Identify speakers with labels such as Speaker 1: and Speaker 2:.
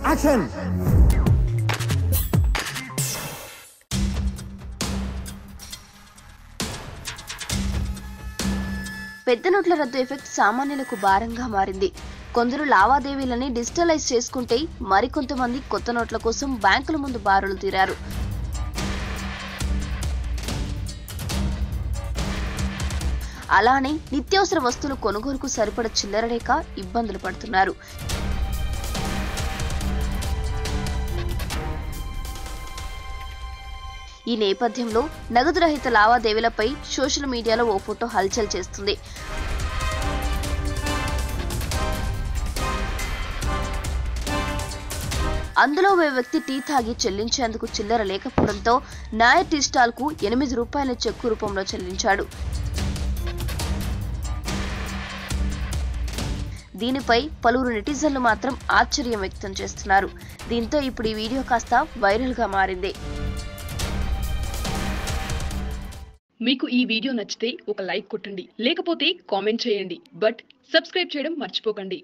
Speaker 1: Action.
Speaker 2: పెద్ద నోట్ల రద్దు ఎఫెక్ట్ సామాన్యులకు భారంగా మారింది. కొందరు లావాదేవీలని డిజిటలైజ్ చేసుకుంటే మరికొంతమంది కొత్త నోట్ల కోసం బ్యాంకుల ముందు బారులు తీరారు. అలానే నిత్యావసర వస్తువుల కొనుగోలుకు సరిపడ చిల్లర లేక ఇబ్బందులు పడుతున్నారు. ఈ నేపథ్యంలో నగదు రహిత లావాదేవీలపై సోషల్ మీడియాలో ఓ ఫోటో హల్చల్ చేస్తుంది. అందులో ఓ వ్యక్తి టీ తాగి చెల్లించేందుకు చిల్లర లేకపోవడంతో నాయర్ టీ స్టాల్ కు 8 రూపాయల చెక్కు రూపంలో చెల్లించాడు. దీనిపై పలువురు నెటిజన్లు మాత్రం ఆశ్చర్యం వ్యక్తం చేస్తున్నారు. దీంతో ఇప్పుడు ఈ వీడియో కాస్త వైరల్ గా మారింది.
Speaker 3: మీకు ఈ వీడియో నచ్చితే ఒక లైక్ కొట్టండి, లేకపోతే కామెంట్ చేయండి. బట్ సబ్స్క్రైబ్ చేయడం మర్చిపోకండి.